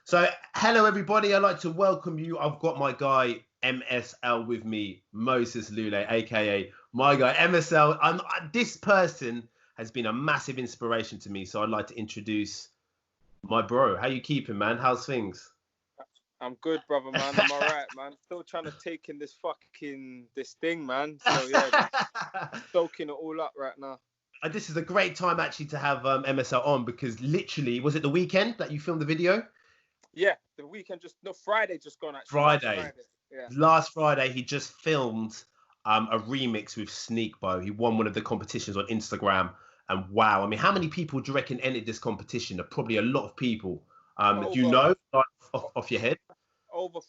So, hello everybody. I'd like to welcome you. I've got my guy MSL with me, Moses Lule, aka my guy MSL. This person has been a massive inspiration to me. So, I'd like to introduce my bro. How you keeping, man? How's things? I'm good, brother, man. I'm all right, man. Still trying to take in this thing, man. So yeah, soaking it all up right now. This is a great time actually to have MSL on because literally, was it the weekend that you filmed the video? Yeah, the weekend Friday just gone actually. Friday. Yeah. Last Friday, he just filmed a remix with Sneakbo. He won one of the competitions on Instagram. And wow, I mean, how many people do you reckon entered this competition? Probably a lot of people. Do you know, like, off your head? Over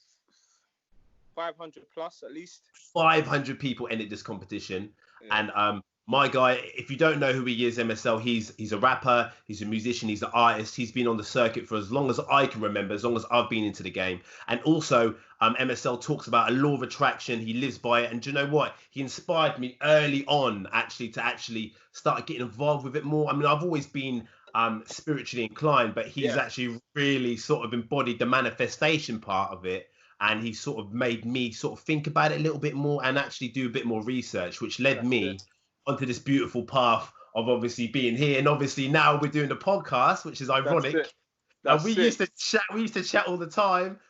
500 plus at least. 500 people entered this competition. Yeah. And my guy, if you don't know who he is, MSL, he's a rapper, he's a musician, he's an artist. He's been on the circuit for as long as I can remember, as long as I've been into the game. And also, MSL talks about a law of attraction. He lives by it. And do you know what? He inspired me early on, actually, to start getting involved with it more. I mean, I've always been spiritually inclined, but he's actually really sort of embodied the manifestation part of it. And he sort of made me sort of think about it a little bit more and actually do a bit more research, which led me onto this beautiful path of obviously being here. And obviously now we're doing the podcast, which is ironic. We used to chat all the time,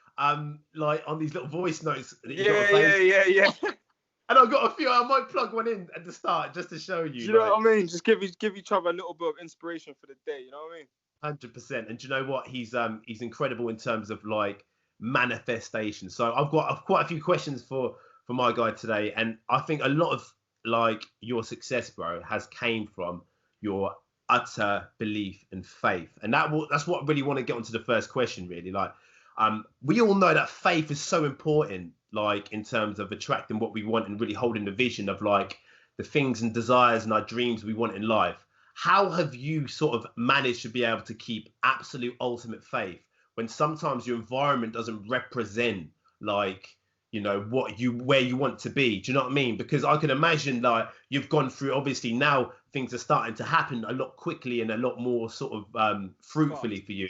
like on these little voice notes. Yeah. And I've got a few. I might plug one in at the start just to show you. Do you know what I mean? Just give each other a little bit of inspiration for the day. You know what I mean? 100%. And do you know what? He's incredible in terms of like manifestation. So I've got quite a few questions for my guy today, and I think a lot of like your success, bro, has came from your utter belief and faith, and that's what I really want to get onto the first question. Really, like, we all know that faith is so important, like in terms of attracting what we want and really holding the vision of like the things and desires and our dreams we want in life. How have you sort of managed to be able to keep absolute ultimate faith when sometimes your environment doesn't represent like, you know, where you want to be? Do you know what I mean? Because I can imagine like you've gone through, obviously now things are starting to happen a lot quickly and a lot more sort of fruitfully for you.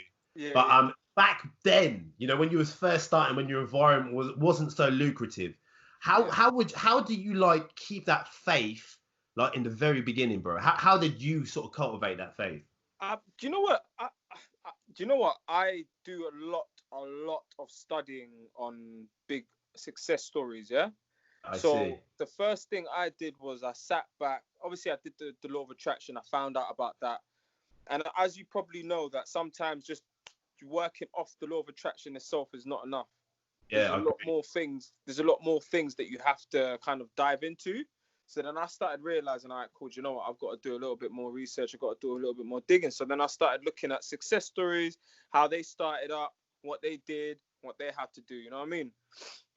But back then, you know, when you was first starting, when your environment wasn't so lucrative, how do you like keep that faith like in the very beginning, bro? How did you sort of cultivate that faith? Do you know what? Do you know what? I do a lot of studying on big success stories, yeah? I see. The first thing I did was I sat back. Obviously, I did the law of attraction. I found out about that. And as you probably know, that sometimes just working off the law of attraction itself is not enough. Yeah, there's a lot more things that you have to kind of dive into. So then I started realizing, all right, cool, you know what? I've got to do a little bit more research. I've got to do a little bit more digging. So then I started looking at success stories, how they started up, what they did, what they had to do. You know what I mean?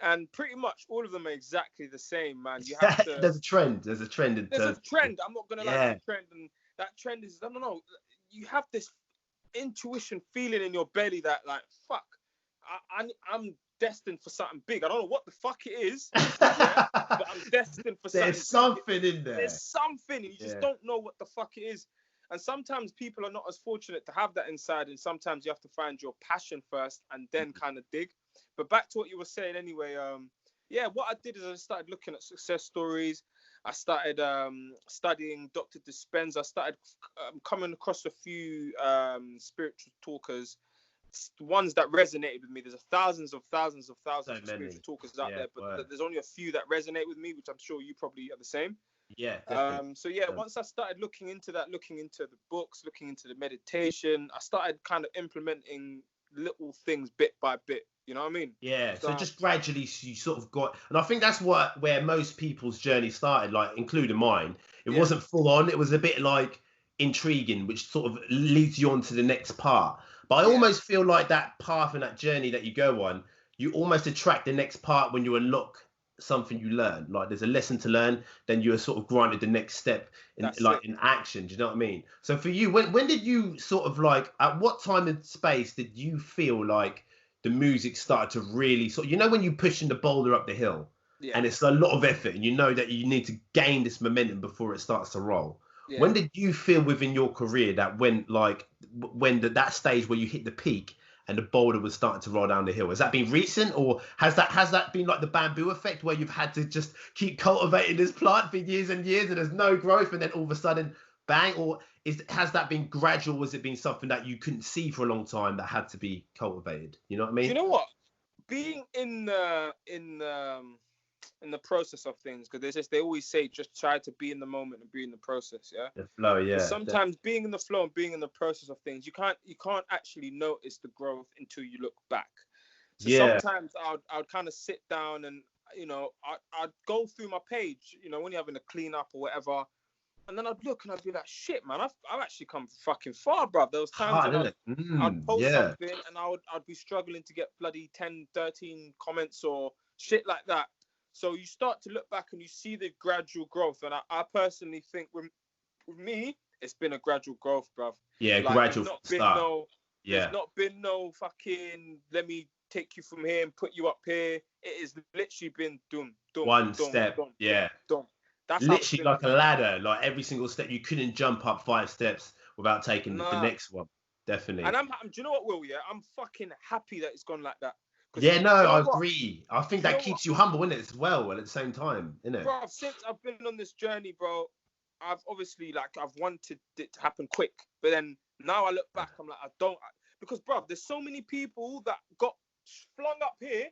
And pretty much all of them are exactly the same, man. You have to. There's a trend. There's a trend. I'm not gonna lie. There's a trend, and that trend is, I don't know. You have this intuition feeling in your belly that like, fuck, I'm destined for something big. I don't know what the fuck it is, but I'm destined for something. There's something in there. There's something. You just don't know what the fuck it is. And sometimes people are not as fortunate to have that inside. And sometimes you have to find your passion first and then kind of dig. But back to what you were saying anyway. What I did is I started looking at success stories. I started studying Dr. Dispenza. I started coming across a few spiritual talkers, ones that resonated with me. There's thousands of spiritual talkers out there, but there's only a few that resonate with me, which I'm sure you probably are the same. Yeah. Once I started looking into the books, looking into the meditation, I started kind of implementing little things bit by bit. You know what I mean? Yeah. So just gradually you sort of got, and I think that's where most people's journey started, like including mine. It wasn't full on. It was a bit like intriguing, which sort of leads you on to the next part. But I almost feel like that path and that journey that you go on, you almost attract the next part when you unlock something you learn. Like there's a lesson to learn, then you're sort of granted the next step in in action. Do you know what I mean? So for you, when did you sort of like, at what time and space did you feel like the music started to really sort of, you know, when you're pushing the boulder up the hill and it's a lot of effort and you know that you need to gain this momentum before it starts to roll? Yeah. When did you feel within your career that when that stage where you hit the peak and the boulder was starting to roll down the hill? Has that been recent, or has that been like the bamboo effect where you've had to just keep cultivating this plant for years and years and there's no growth, and then all of a sudden bang? Or has that been gradual? Was it been something that you couldn't see for a long time that had to be cultivated? You know what I mean? Do you know what? Being in the process of things, because they always say just try to be in the moment and be in the process. Yeah, the flow. Yeah, sometimes being in the flow and being in the process of things, you can't actually notice the growth until you look back. So sometimes I'd kind of sit down and I'd go through my page, when you're having a clean up or whatever, and then I'd look and I'd be like, shit, man, I've actually come fucking far, bruv. There was times when I'd post something and I'd be struggling to get bloody 10, 13 comments or shit like that. So you start to look back and you see the gradual growth. And I personally think with me, it's been a gradual growth, bruv. Yeah, like, gradual start. There's not been no fucking, let me take you from here and put you up here. It has literally been done. One step. Done. That's literally like a ladder. Like every single step, you couldn't jump up 5 steps without taking the next one. Definitely. And do you know what, Will? Yeah, I'm fucking happy that it's gone like that. Yeah, no, I agree. I think that keeps you humble, innit, as well, at the same time, innit? Bro, since I've been on this journey, bro, I've obviously, I've wanted it to happen quick. But then now I look back, I'm like, because, bro, there's so many people that got flung up here,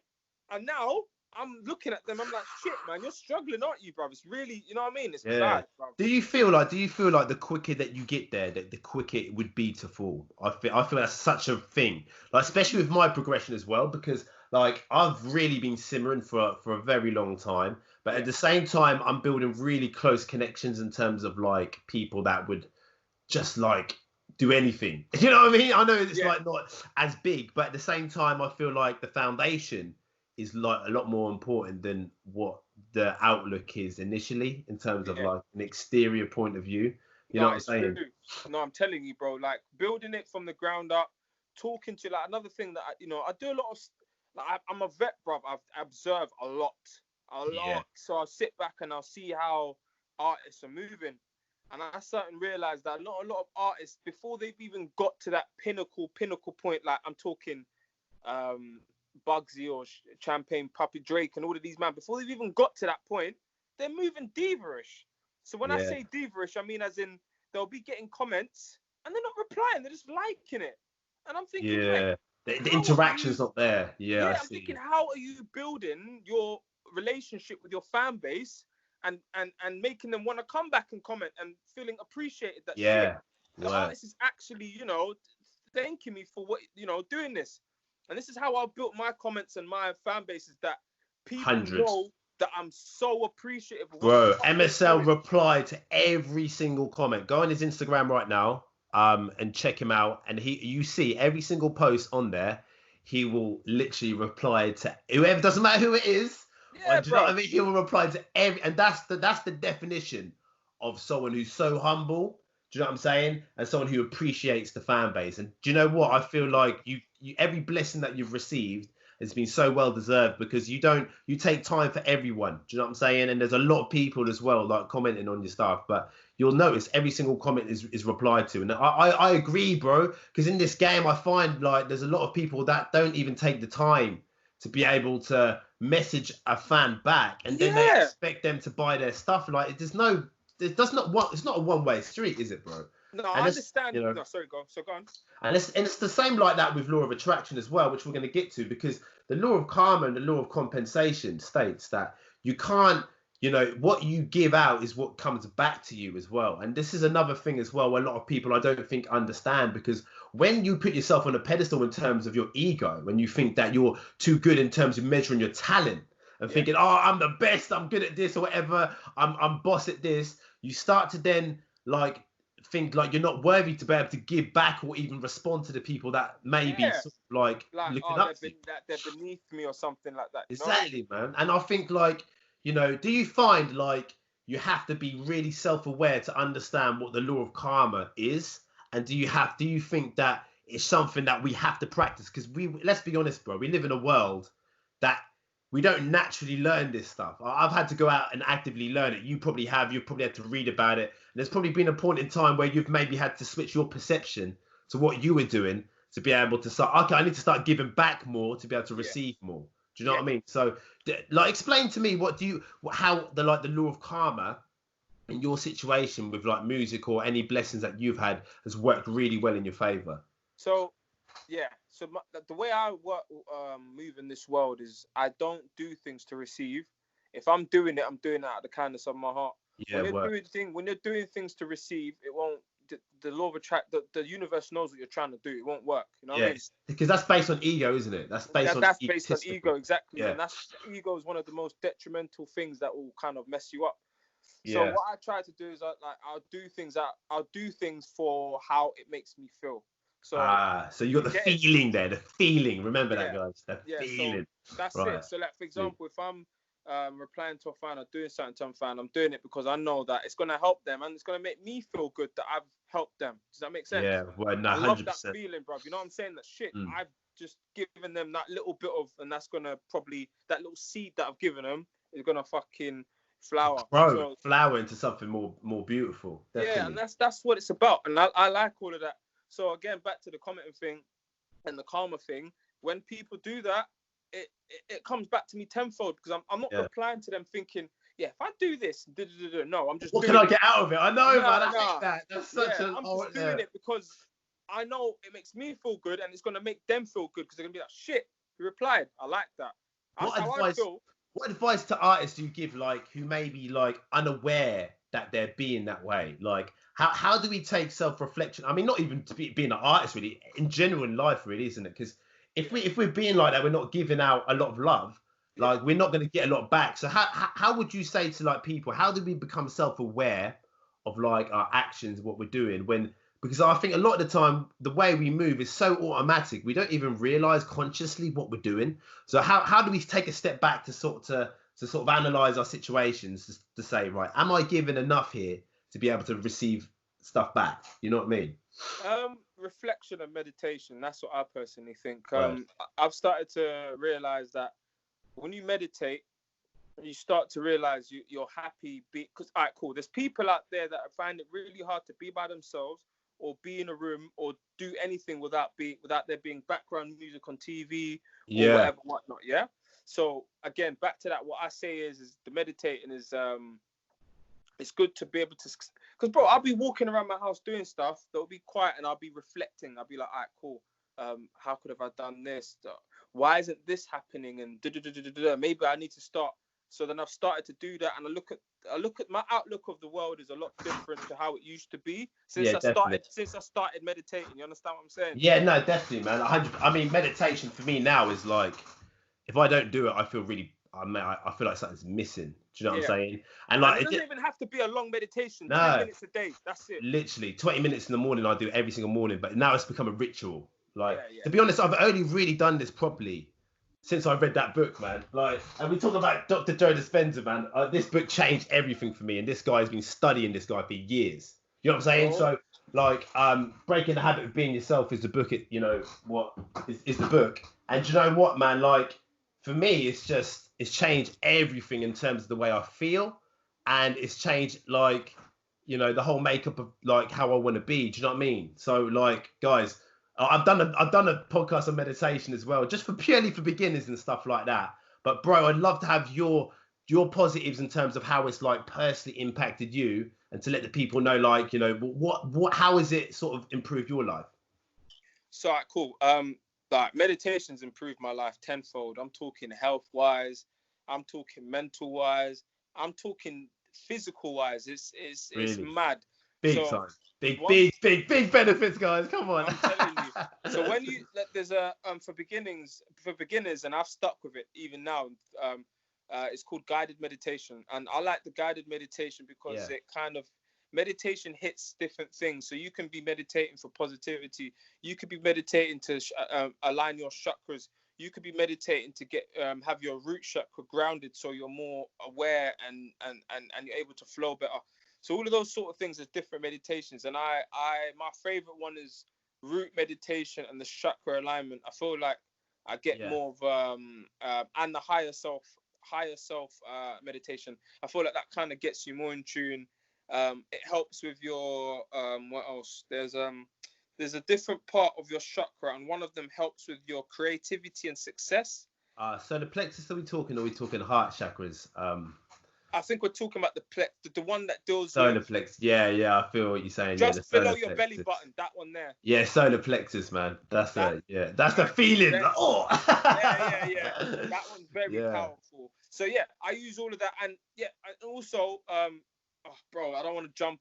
and now I'm looking at them, I'm like, shit, man, you're struggling, aren't you, bro? It's really, you know what I mean? It's bad, bro. Do you feel like the quicker that you get there, that the quicker it would be to fall? I feel that's such a thing. Like, especially with my progression as well, because like I've really been simmering for a very long time, but at the same time, I'm building really close connections in terms of like people that would just like do anything. You know what I mean? I know it's like not as big, but at the same time, I feel like the foundation is like a lot more important than what the outlook is initially in terms of like an exterior point of view. You know what I'm saying? True. No, I'm telling you, bro, like building it from the ground up, talking to like another thing that I do a lot of, like, I'm a vet, bro. I've observed a lot. So I'll sit back and I'll see how artists are moving. And I certainly realized that not a lot of artists, before they've even got to that pinnacle point, like I'm talking Bugsy or Champagne Puppy Drake and all of these, man, before they've even got to that point, they're moving diva-ish. So when I say diva-ish, I mean as in they'll be getting comments and they're not replying, they're just liking it. And I'm thinking, like, the interaction's not there. I'm thinking, how are you building your relationship with your fan base and making them want to come back and comment and feeling appreciated that the artist is actually, thanking me for what, doing this. And this is how I built my comments and my fan base, is that people know that I'm so appreciative of Bro, MSL replied to every single comment. Go on his Instagram right now and check him out. And you see every single post on there, he will literally reply to whoever, doesn't matter who it is. Yeah, do you know what I mean? He will reply to every, and that's the definition of someone who's so humble. Do you know what I'm saying? And someone who appreciates the fan base. And do you know what? I feel like you every blessing that you've received has been so well deserved, because you take time for everyone. Do you know what I'm saying? And there's a lot of people as well like commenting on your stuff, but you'll notice every single comment is replied to. And I agree, bro, because in this game I find like there's a lot of people that don't even take the time to be able to message a fan back, and then they expect them to buy their stuff. Like it's not a one-way street, is it, bro? No, I understand. No, sorry, go on. And it's the same like that with law of attraction as well, which we're going to get to, because the law of karma and the law of compensation states that you can't, what you give out is what comes back to you as well. And this is another thing as well, where a lot of people I don't think understand, because when you put yourself on a pedestal in terms of your ego, when you think that you're too good in terms of measuring your talent and thinking, I'm the best, I'm good at this or whatever, I'm boss at this, you start to then like think like you're not worthy to be able to give back or even respond to the people that may be sort of like looking up to you. That they're beneath me or something like that. Exactly, man. And I think like, do you find like you have to be really self-aware to understand what the law of karma is? And do you think that it's something that we have to practice? Because let's be honest, bro, we live in a world that we don't naturally learn this stuff. I've had to go out and actively learn it. You probably have. You've probably had to read about it. And there's probably been a point in time where you've maybe had to switch your perception to what you were doing to be able to start. Okay, I need to start giving back more to be able to Yeah. receive more. Do you know what I mean? So, like, explain to me how the law of karma in your situation with like music or any blessings that you've had has worked really well in your favor. So, yeah. So the way I work, move in this world is I don't do things to receive. If I'm doing it, I'm doing it out of the kindness of my heart. Yeah, When you're doing things to receive, it won't. The law of attract, the universe knows what you're trying to do. It won't work. You know what I mean? Because that's based on ego, isn't it? That's based on ego, exactly. Yeah. And ego is one of the most detrimental things that will kind of mess you up. So Yeah. what I try to do is I'll do things for how it makes me feel. So you got the feeling there, the feeling. Remember that, guys. The feeling. So that's it. So like, for example, if I'm replying to a fan or doing something to a fan, I'm doing it because I know that it's gonna help them and it's gonna make me feel good that I've helped them. Does that make sense? Yeah, well, no, 100%. I love that feeling, bro. You know what I'm saying? That shit, I've just given them that little bit of, and that's gonna probably, that little seed that I've given them is gonna fucking flower. Flower into something more beautiful. Definitely. Yeah, and that's what it's about. And I like all of that. So again, back to the commenting thing and the karma thing. When people do that, it comes back to me tenfold because I'm not replying to them thinking, yeah, if I do this, no, I'm just. What can I get out of it? I know, man. I hate that. That's such I'm just doing it because I know it makes me feel good and it's gonna make them feel good because they're gonna be like, shit, he replied. I like that. That's how I feel. What advice to artists do you give, like, who may be like unaware that they're being that way? Like, how do we take self-reflection? I mean, not even to being an artist, really, in general in life, really, isn't it? Because if we're being like that, we're not giving out a lot of love. Like, we're not going to get a lot back. So how would you say to like people, how do we become self-aware of like our actions, what we're doing because I think a lot of the time the way we move is so automatic, we don't even realize consciously what we're doing. So how do we take a step back to sort of analyze our situations to say, right, am I giving enough here to be able to receive stuff back? You know what I mean? Reflection and meditation. That's what I personally think. Right. I've started to realize that when you meditate, you start to realize you're happy because, all right, cool. There's people out there that find it really hard to be by themselves or be in a room or do anything without there being background music on TV or whatever, whatnot. Yeah. So again, back to that, what I say is the meditating is it's good to be able to, because bro, I'll be walking around my house doing stuff that'll be quiet and I'll be reflecting. I'll be like, all right, cool. How could have I done this? Why isn't this happening? And maybe I need to start. So then I've started to do that, and I look at my outlook of the world is a lot different to how it used to be since I started meditating. You understand what I'm saying? Yeah, no, definitely, man. I mean, meditation for me now is like, if I don't do it, I feel like something's missing. Do you know what I'm saying? And like, it doesn't even have to be a long meditation. No, 10 minutes a day. That's it. Literally 20 minutes in the morning. I do every single morning, but now it's become a ritual. Like, to be honest, I've only really done this properly since I read that book, man. Like, and we talk about Dr. Joe Dispenza, man. This book changed everything for me, and this guy's been studying this guy for years. You know what I'm saying? So, like, Breaking the Habit of Being Yourself is the book. Is the book. And do you know what, man? Like, for me, it's changed everything in terms of the way I feel, and it's changed, like, the whole makeup of like how I want to be. Do you know what I mean? So, like, guys, I've done a podcast on meditation as well, just purely for beginners and stuff like that. But bro, I'd love to have your positives in terms of how it's like personally impacted you, and to let the people know, like, how has it sort of improved your life? So, cool. Like, meditation's improved my life tenfold. I'm talking health wise, I'm talking mental wise, I'm talking physical wise. It's mad. Big time. Big benefits, guys. Come on. I'm telling you. So when there's a for beginners, and I've stuck with it even now. It's called guided meditation, and I like the guided meditation because it kind of, meditation hits different things. So you can be meditating for positivity. You could be meditating to align your chakras. You could be meditating to get have your root chakra grounded, so you're more aware and you're able to flow better. So all of those sort of things, there's different meditations, and my favorite one is root meditation and the chakra alignment. I feel like I get more of and the higher self meditation. I feel like that kind of gets you more in tune. It helps with your what else? There's there's a different part of your chakra, and one of them helps with your creativity and success. So the plexus, are we talking heart chakras? I think we're talking about the one that deals Solar with plexus. Yeah, I feel what you're saying. Yeah, the just below solar your plexus. belly button, that one there. Yeah, solar plexus, man. That's the feeling. Yeah. Like, oh. Yeah. That one's very powerful. So yeah, I use all of that, and yeah, and also, bro, I don't want to jump,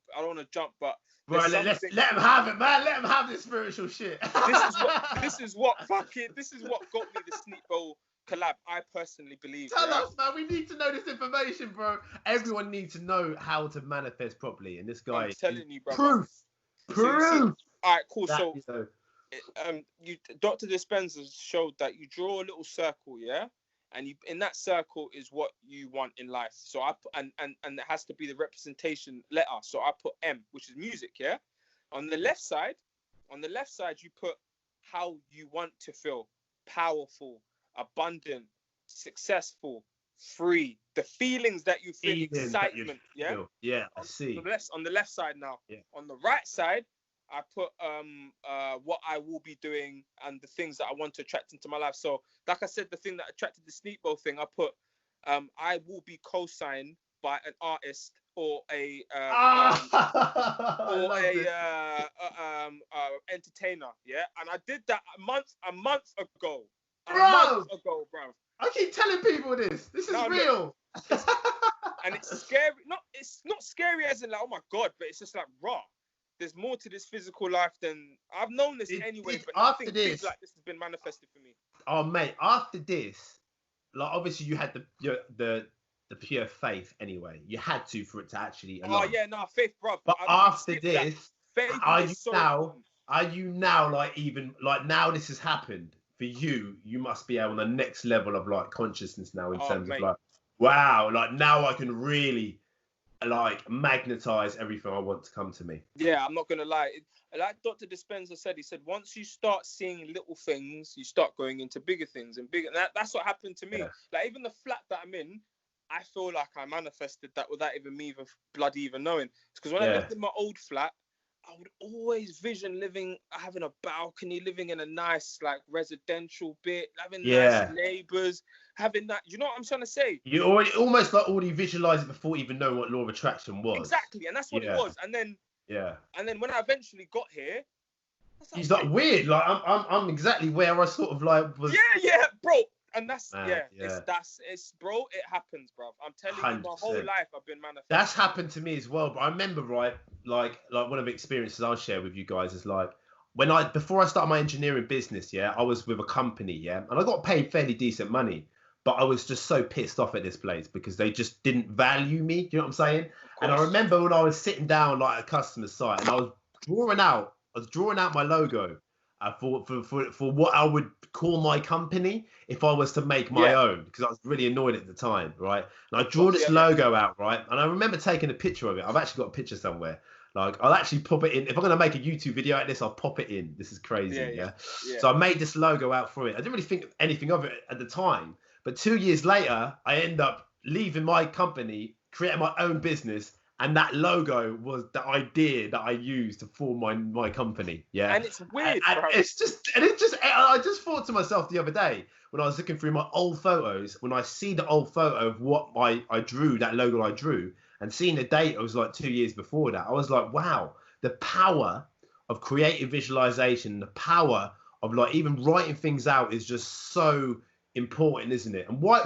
but bro, let him have it, man. Let him have this spiritual shit. this is what got me the Sneakbo collab. I personally believe. Tell us, man. We need to know this information, bro. Everyone needs to know how to manifest properly, and this guy. I'm telling you, bro. Proof. All right, cool. That, so, Dr. Dispenza showed that you draw a little circle, yeah, and in that circle is what you want in life. So I put, and it has to be the representation letter. So I put M, which is music, yeah. On the left side, you put how you want to feel: powerful, abundant, successful, free. The feelings that you feel, excitement, yeah. Yeah, I see. On the left side now. Yeah. On the right side, I put what I will be doing and the things that I want to attract into my life. So, like I said, the thing that attracted the Sneakbo thing, I put I will be co-signed by an artist or a entertainer, yeah. And I did that a month ago. Bro. I keep telling people this. This is real. And it's scary. It's not scary as in like, oh my God, but it's just like raw. There's more to this physical life than I've known this anyway. But after this, like this has been manifested for me. Oh mate, after this, like obviously you had the pure faith anyway. You had to for it to actually align. Oh yeah, no faith, bro. But after this, are you now like even like now this has happened for you? You must be on the next level of like consciousness now in terms of like, wow, like now I can really like magnetize everything I want to come to me. Yeah, I'm not gonna lie. Like Dr. Dispenza said, he said once you start seeing little things, you start going into bigger things and bigger. That's what happened to me. Yeah. Like even the flat that I'm in, I feel like I manifested that without even me even knowing. It's because when I lived in my old flat, I would always vision having a balcony, living in a nice like residential bit, having nice neighbors, having that. You know what I'm trying to say? You already visualize it before you even know what law of attraction was. Exactly, and that's what it was. And then when I eventually got here, he's like weird. Like I'm exactly where I sort of like was. Yeah, bro. And that's it's bro. It happens, bro. I'm telling 100%. You, my whole life I've been manifesting. That's happened to me as well. But I remember, right, like one of the experiences I'll share with you guys is like before I started my engineering business, I was with a company, and I got paid fairly decent money, but I was just so pissed off at this place because they just didn't value me. Do you know what I'm saying? And I remember when I was sitting down like at a customer site and I was drawing out my logo. For what I would call my company if I was to make my own, because I was really annoyed at the time, right? And I drew this logo out, right? And I remember taking a picture of it. I've actually got a picture somewhere. Like I'll actually pop it in. If I'm gonna make a YouTube video at this, I'll pop it in. This is crazy, yeah. So I made this logo out for it. I didn't really think anything of it at the time, but 2 years later, I end up leaving my company, creating my own business. And that logo was the idea that I used to form my company. Yeah. And it's weird. And I just thought to myself the other day when I was looking through my old photos, when I see the old photo of what I drew, that logo I drew, and seeing the date, it was like 2 years before that. I was like, wow, the power of creative visualization, the power of like even writing things out is just so important, isn't it? And why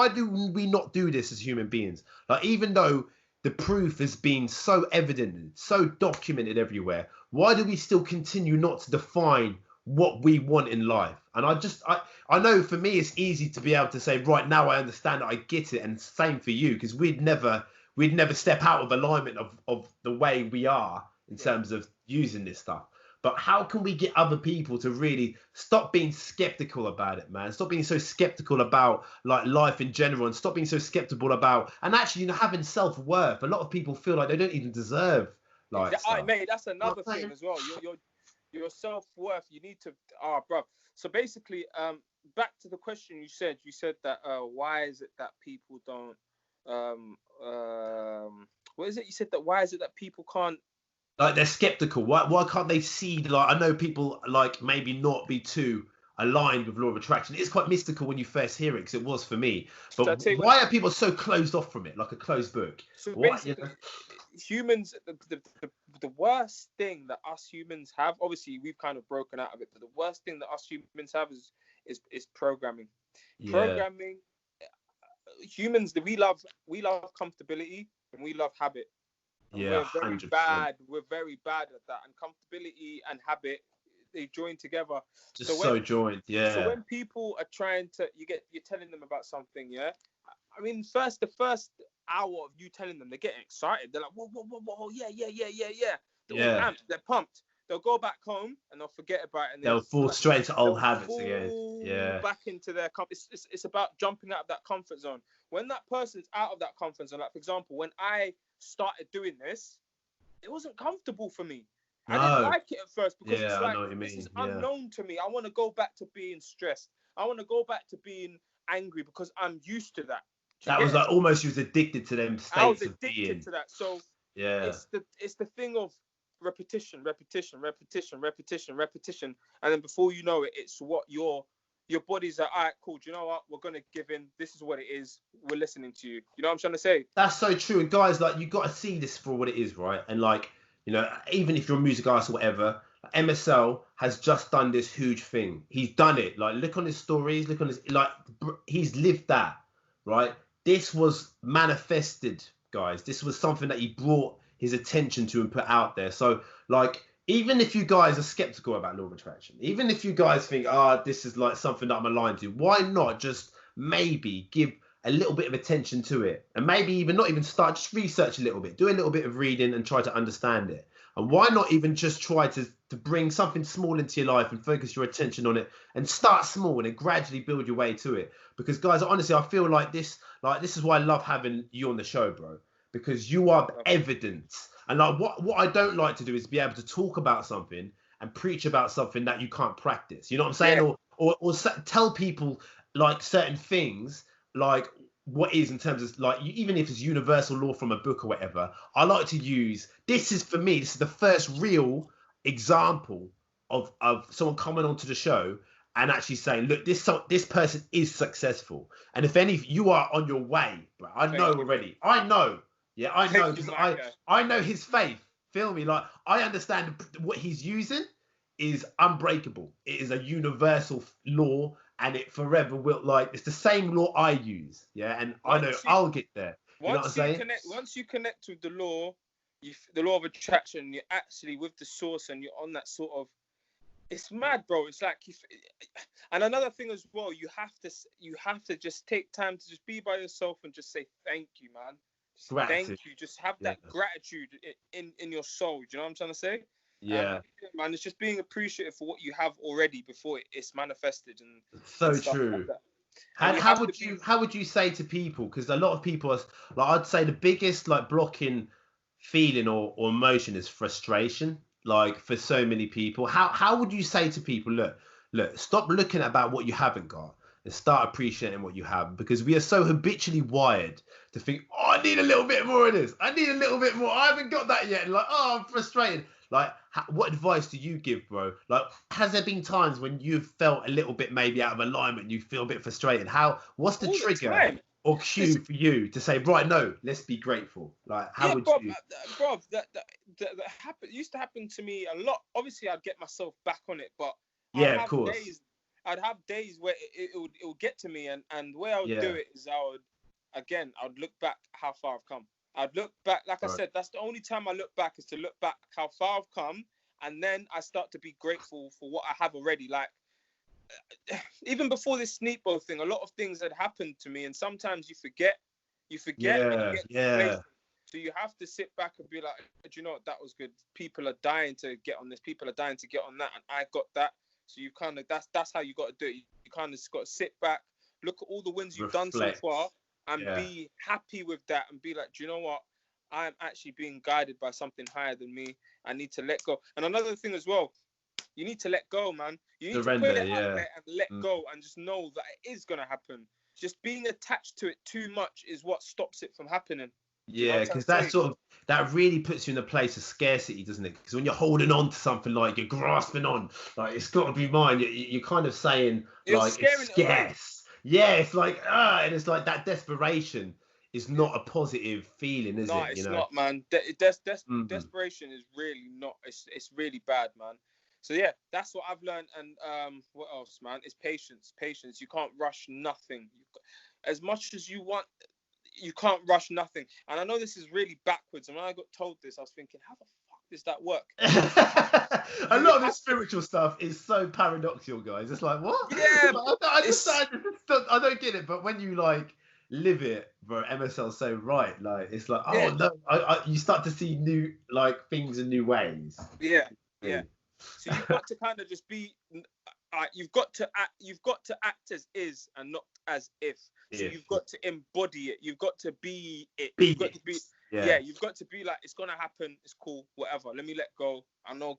do we not do this as human beings? Like even though the proof has been so evident, so documented everywhere, why do we still continue not to define what we want in life? And I know for me it's easy to be able to say right now I understand it, I get it, and same for you, because we'd never step out of alignment of the way we are in terms of using this stuff. But how can we get other people to really stop being skeptical about it, man? Stop being so skeptical about like life in general, and stop being so skeptical about, and actually, having self-worth. A lot of people feel like they don't even deserve life. Mate, that's another thing as well. Your self-worth, you need to, bro. So basically, back to the question you said that why is it that people don't, what is it? You said that why is it that people can't like they're skeptical. Why can't they see? Like I know people like maybe not be too aligned with law of attraction. It's quite mystical when you first hear it, because it was for me. So I But tell you what, why are people so closed off from it, like a closed book? so What you basically, know? humans, the worst thing that us humans have, obviously we've kind of broken out of it, but the worst thing that us humans have is programming. Yeah, Programming, humans, we love comfortability and we love habit, and yeah, 100%. we're very bad at that. And comfortability and habit, they join together. So Just so joined. Yeah, when people are trying to, you're telling them about something, yeah. I mean, the first hour of you telling them, they're getting excited. They're like, whoa, whoa, whoa, whoa, yeah, yeah, yeah, yeah, yeah. They're all yeah. amped. They're pumped. They'll go back home and they'll forget about it, and They'll fall straight into old habits again. fall Yeah, back into their it's about jumping out of that comfort zone. When that person's out of that comfort zone, like for example, when I started doing this, it wasn't comfortable for me. I didn't no, like it at first because yeah, it's I like, know what you this mean. is Yeah, unknown to me. I want to go back to being stressed. I want to go back to being angry because I'm used to that. Do you that get was it? like almost you was addicted to them I was states of addicted being. to that. So Yeah, it's the thing of repetition, repetition, repetition, repetition, repetition, and then before you know it, it's what your body's like, all right, cool. Do you know what? We're gonna give in. This is what it is. We're listening to you. You know what I'm trying to say? that's so true. And guys, like you got to see this for what it is, right? And like even if you're a music artist or whatever, MSL has just done this huge thing. He's done it. Like look on his stories, look on his he's lived that, right? This was manifested, guys. This was something that he brought his attention to and put out there. So like even if you guys are skeptical about law of attraction, even if you guys think, this is like something that I'm aligned to, why not just maybe give a little bit of attention to it, and maybe even not even start, just research a little bit, do a little bit of reading and try to understand it. And why not even just try to bring something small into your life and focus your attention on it, and start small and then gradually build your way to it. Because guys, honestly, I feel like this is why I love having you on the show, bro, because you are evidence. And like what I don't like to do is be able to talk about something and preach about something that you can't practice. You know what I'm saying? Yeah. Or tell people like certain things, like what is in terms of like even if it's universal law from a book or whatever. I like to use, this is for me, this is the first real example of someone coming onto the show and actually saying, look, this person is successful, and if any you are on your way, bro, I know already. I know. Yeah, I know, because I know his faith. Feel me? Like I understand what he's using is unbreakable. It is a universal law, and it forever will. Like it's the same law I use. Yeah, and I know I'll get there. You know what I'm saying? Once you connect with the law, the law of attraction, you're actually with the source, and you're on that sort of. It's mad, bro. It's like and another thing as well. You have to just take time to just be by yourself and just say thank you, man. Thank you. Just have that gratitude in your soul. Do you know what I'm trying to say? Yeah. Man, it's just being appreciative for what you have already before it's manifested and so and true. Like How would you say to people? Because a lot of people are like, I'd say the biggest like blocking feeling or emotion is frustration. Like for so many people, how would you say to people, look, stop looking about what you haven't got and start appreciating what you have, because we are so habitually wired to think, I need a little bit more of this. I need a little bit more. I haven't got that yet. And like, I'm frustrated. Like, what advice do you give, bro? Like, has there been times when you've felt a little bit maybe out of alignment, you feel a bit frustrated? What's the trigger or cue for you to say, right, no, let's be grateful? Like, how would you? Bro, that used to happen to me a lot. Obviously, I'd get myself back on it, but yeah, of course. I'd have days where it would get to me, and the way I would do it is I would look back how far I've come. I'd look back, like I said, that's the only time I look back, is to look back how far I've come, and then I start to be grateful for what I have already. Like, even before this Sneakbo thing, a lot of things had happened to me, and sometimes you forget, and you get complacent. So you have to sit back and be like, do you know what, that was good. People are dying to get on this. People are dying to get on that, and I got that. So you kind of, that's how you got to do it. You kind of just got to sit back, look at all the wins you've done so far, and be happy with that, and be like, do you know what? I'm actually being guided by something higher than me. I need to let go. And another thing as well, you need to let go, man. You need to put it out there and let go, and just know that it is going to happen. Just being attached to it too much is what stops it from happening. Yeah, because that really puts you in a place of scarcity, doesn't it? Because when you're holding on to something, like you're grasping on, like it's got to be mine. You're kind of saying You're like it's scaring it away. scarce. Yeah, it's like and it's like that desperation is not a positive feeling, is No, it? You it's know. not, man. Desperation is really not. It's really bad, man. So yeah, that's what I've learned. And what else, man? It's patience. Patience. You can't rush nothing. As much as you want, you can't rush nothing. And I know this is really backwards. And when I got told this, I was thinking, how the fuck does that work? A lot of this spiritual stuff is so paradoxical, guys. It's like, what? Yeah, like, I understand. I don't get it, but when you like live it, bro, MSL's so right. Like, it's like, oh no, you start to see new like things in new ways. Yeah, yeah. So you've got to kind of just be. You've got to act as is and not as if. So you've got to embody it. You've got to be it. You've got to be. Yeah, you've got to be like, it's gonna happen. It's cool. Whatever. Let me let go. I know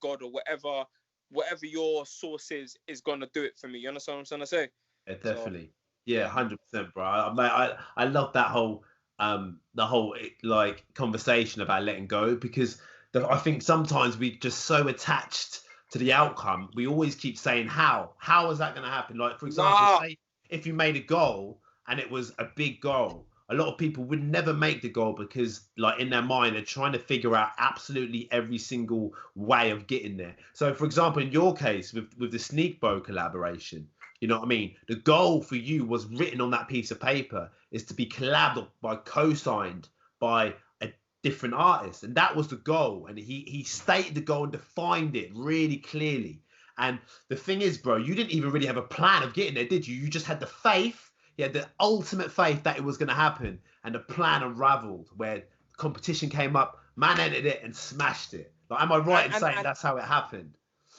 God or whatever your source is gonna do it for me. You understand what I'm trying to say? Yeah, definitely. So, yeah, 100%, bro. I love that whole the whole like conversation about letting go, because I think sometimes we just so attached to the outcome. We always keep saying how is that going to happen? Like, for example, say if you made a goal and it was a big goal, a lot of people would never make the goal because like in their mind they're trying to figure out absolutely every single way of getting there. So for example, in your case with the Sneakbo collaboration, you know what I mean? The goal for you was written on that piece of paper, is to be collabed by, co-signed by a different artist. And that was the goal. And he stated the goal and defined it really clearly. And the thing is, bro, you didn't even really have a plan of getting there, did you? You just had the faith. You had the ultimate faith that it was going to happen. And the plan unraveled where competition came up, man entered it and smashed it. Like, am I right in saying that's how it happened?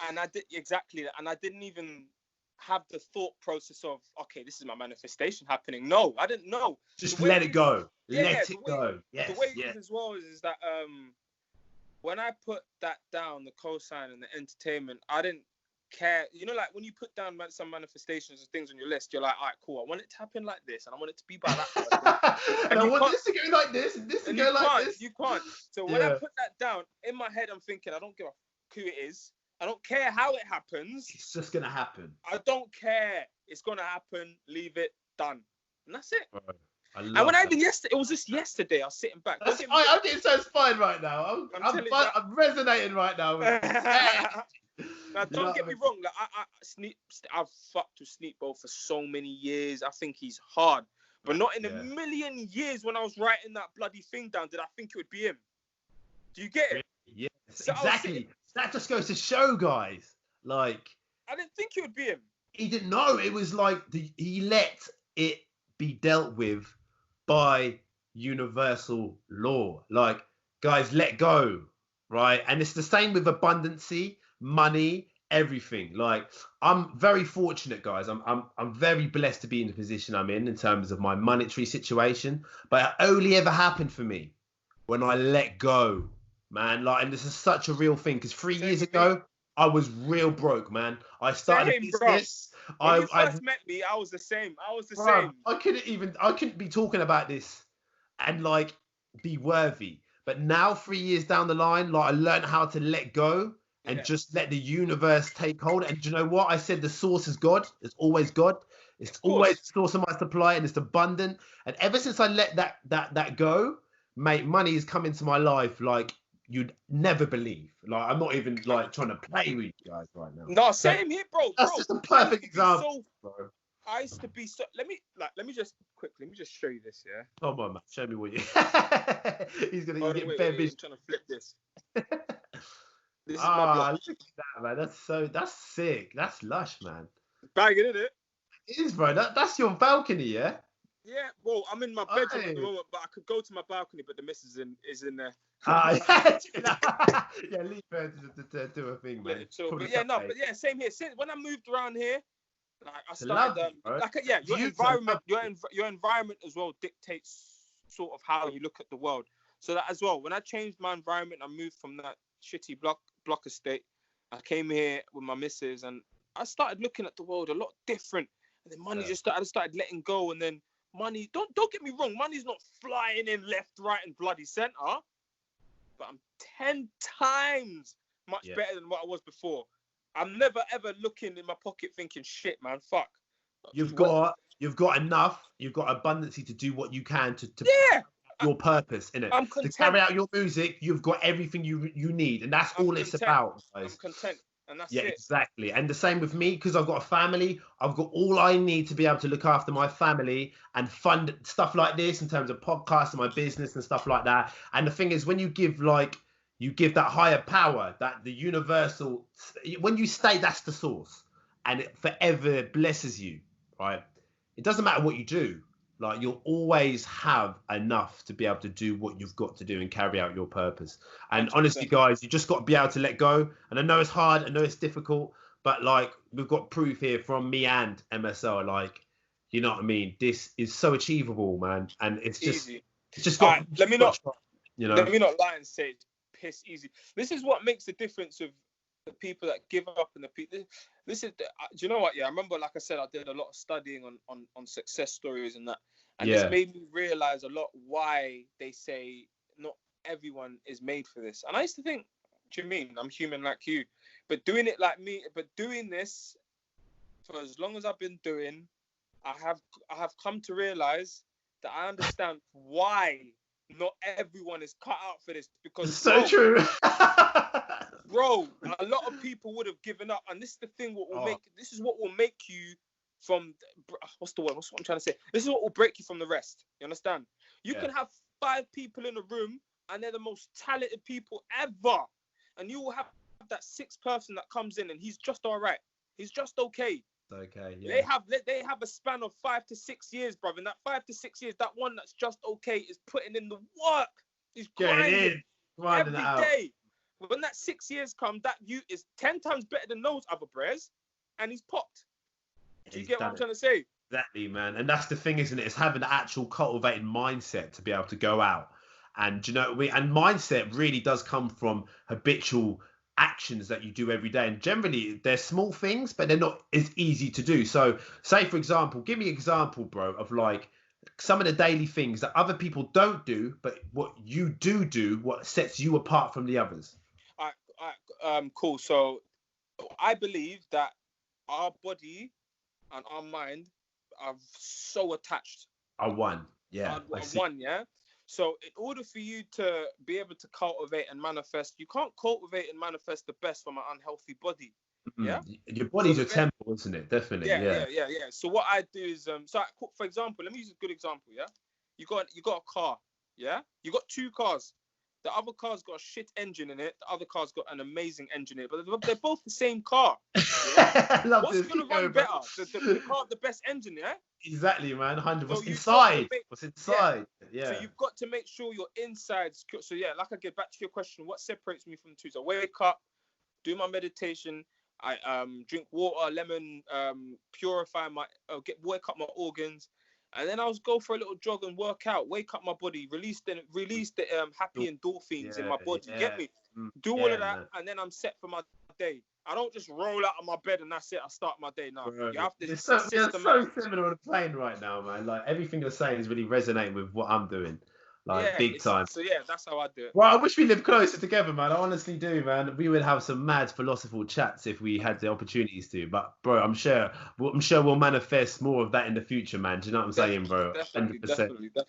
And I did exactly that. And I didn't even have the thought process of, okay, this is my manifestation happening. No, I didn't know. Just let it go. Let it go. Yes. The way it is as well is that when I put that down, the cosign and the entertainment, I didn't care. You know, like when you put down some manifestations and things on your list, you're like, all right, cool. I want it to happen like this, and I want it to be by that person. and I want this to go like this, and this to go like this. You can't. So when I put that down, in my head, I'm thinking, I don't give a who it is. I don't care how it happens. It's just going to happen. I don't care. It's going to happen. Leave it. Done. And that's it. And when it was just yesterday, I was sitting back. I'm getting so inspired right now. I'm resonating right now. Now, don't get me wrong. Like, I've fucked with Sneakbo for so many years. I think he's hard. But not in a million years when I was writing that bloody thing down did I think it would be him. Do you get it? Yes, so exactly. That just goes to show, guys. Like, I didn't think it would be him. He didn't know. It was like he let it be dealt with by universal law. Like, guys, let go, right? And it's the same with abundancy, money, everything. Like, I'm very fortunate, guys. I'm very blessed to be in the position I'm in terms of my monetary situation. But it only ever happened for me when I let go. Man, like, and this is such a real thing, because 3 years ago, I was real broke, man. I started a business. When you first met me, I was the same. Same. I couldn't be talking about this and like be worthy. But now, 3 years down the line, like, I learned how to let go and just let the universe take hold. And do you know what? I said the source is God. It's always God. It's always the source of my supply, and it's abundant. And ever since I let that go, mate, money has come into my life like you'd never believe. Like, I'm not even like trying to play with you guys right now. No, same here, bro. That's just a perfect example. I used to be so. Let me just show you this. Yeah. Come on, man. Show me what you. He's gonna get wait, bare I'm trying to flip this. This is my block. Look at that, man. That's sick. That's lush, man. Bagging, isn't it? It is, bro. That's your balcony, yeah. Yeah, well, I'm in my bedroom at the moment, but I could go to my balcony, but the missus is in there. Yeah, leave her to do a thing, man. Same here. Since when I moved around here, like I started, your environment as well dictates sort of how you look at the world. So that as well, when I changed my environment, I moved from that shitty block estate. I came here with my missus, and I started looking at the world a lot different. And then money I started letting go, and then money. Don't get me wrong. Money's not flying in left, right, and bloody center. But I'm 10 times much better than what I was before. I'm never ever looking in my pocket thinking, shit, man, fuck. You've got enough. You've got abundance to do what you can to your purpose in it. I'm content. To carry out your music, you've got everything you need, and that's all it's about, guys. I'm content, and that's it. Exactly. And the same with me, because I've got a family. I've got all I need to be able to look after my family and fund stuff like this in terms of podcasts and my business and stuff like that. And the thing is, when you give that higher power, that the universal, when you stay, that's the source, and it forever blesses you, right? It doesn't matter what you do. Like, you'll always have enough to be able to do what you've got to do and carry out your purpose. And 100%. Honestly, guys, you just got to be able to let go. And I know it's hard. I know it's difficult. But, like, we've got proof here from me and MSL. Like, you know what I mean? This is so achievable, man. And it's just... Easy. It's just got... Right, let me not lie and say it's piss easy. This is what makes the difference of the people that give up and the people. This is, do you know what? Yeah, I remember, like I said, I did a lot of studying on success stories and that, and this made me realize a lot why they say not everyone is made for this. And I used to think, what do you mean? I'm human like you, but doing it like me, but doing this for as long as I've been doing, I have come to realize that I understand why not everyone is cut out for this, because it's so true. Bro, a lot of people would have given up, and this is the thing. This is what will make you from what's what I'm trying to say. This is what will break you from the rest. You understand? You can have 5 people in a room, and they're the most talented people ever, and you will have that 6th person that comes in, and he's just all right. He's just okay. Okay. Yeah. They have a span of 5 to 6 years, brother. In that 5 to 6 years, that one that's just okay is putting in the work. He's grinding every day. When that 6 years come, that you is 10 times better than those other bros, and he's popped. Do you get what I'm trying to say? Exactly, man. And that's the thing, isn't it? It's having the actual cultivated mindset to be able to go out. And and mindset really does come from habitual actions that you do every day. And generally, they're small things, but they're not as easy to do. So, say, for example, give me an example, bro, of like some of the daily things that other people don't do, but what you do, what sets you apart from the others. Cool. So I believe that our body and our mind are so attached. Are one. Yeah. Yeah. So in order for you to be able to cultivate and manifest, you can't cultivate and manifest the best from an unhealthy body. Yeah. Your body's a temple, isn't it? Definitely. Yeah. So what I do is, for example, let me use a good example. Yeah. You got a car. Yeah. You got 2 cars. The other car's got a shit engine in it. The other car's got an amazing engine in it. But they're both the same car. Yeah? What's going to run better? The car with the best engine, yeah? Exactly, man. 100%. What's inside? What's inside? Yeah. So you've got to make sure your inside's... So, yeah, like I get back to your question, what separates me from the 2? So I wake up, do my meditation, I drink water, lemon, purify wake up my organs. And then I'll go for a little jog and work out, wake up my body, release the happy endorphins in my body. You get me? Do all of that, man. And then I'm set for my day. I don't just roll out of my bed and that's it. I start my day now. You have to. It's so similar on the plane right now, man. Like, everything you're saying is really resonating with what I'm doing. Like, big time. So yeah, that's how I do it. Well, I wish we lived closer together, man. I honestly do, man. We would have some mad philosophical chats if we had the opportunities to. But bro, I'm sure we'll manifest more of that in the future, man. Do you know what I'm saying, bro? Definitely.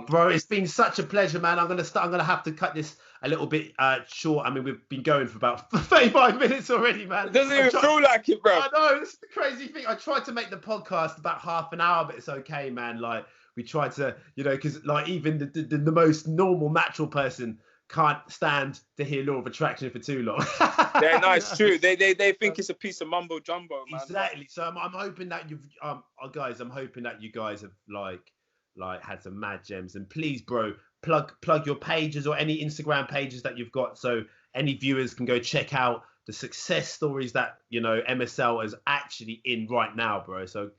Bro, it's been such a pleasure, man. I'm gonna have to cut this a little bit short. I mean, we've been going for about 35 minutes already, man. It doesn't even feel like it, bro. I know, this is the crazy thing. I tried to make the podcast about half an hour, but it's okay, man. Like, we try to, because like even the most normal, natural person can't stand to hear Law of Attraction for too long. Yeah, no, it's true. They think it's a piece of mumbo jumbo, man. Exactly. So I'm hoping that you've, guys, I'm hoping that you guys have like had some mad gems. And please, bro, plug your pages or any Instagram pages that you've got, so any viewers can go check out the success stories that MSL is actually in right now, bro. So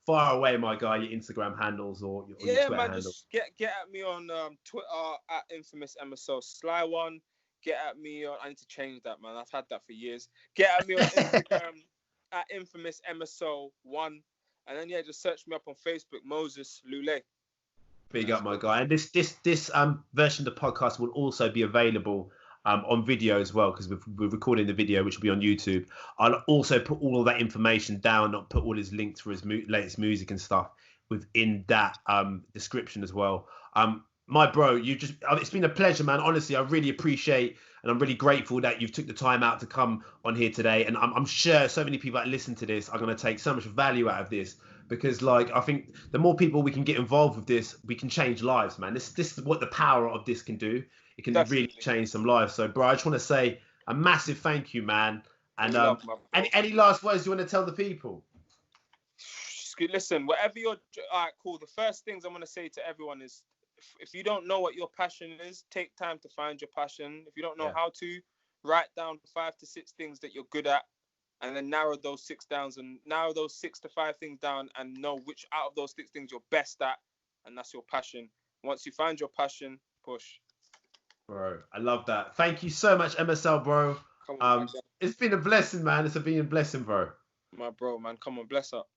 far away, my guy, your Instagram handles or your Twitter handles. Just get at me on Twitter at infamous MSL Sly One. Get at me on, I need to change that, man. I've had that for years. Get at me on Instagram at infamous MSL 1. And then, yeah, just search me up on Facebook, Moses Lule. Big up, my guy. And this version of the podcast will also be available on video as well, because we're recording the video, which will be on YouTube. I'll also put all of that information down, not put all his links for his latest music and stuff within that description as well. My bro, it's been a pleasure, man. Honestly, I really appreciate and I'm really grateful that you've took the time out to come on here today. And I'm sure so many people that listen to this are going to take so much value out of this, because like, I think the more people we can get involved with this, we can change lives, man. This is what the power of this can do. It can really change some lives. So, bro, I just want to say a massive thank you, man. And any last words you want to tell the people? Listen, whatever you're, all right, cool. The first things I'm going to say to everyone is, if you don't know what your passion is, take time to find your passion. If you don't know how to, write down 5 to 6 things that you're good at, and then narrow those 6 to 5 things down, and know which out of those 6 things you're best at, and that's your passion. Once you find your passion, push. Bro, I love that. Thank you so much, MSL, bro. It's been a blessing, man. It's been a blessing, bro. My bro, man. Come on, bless up.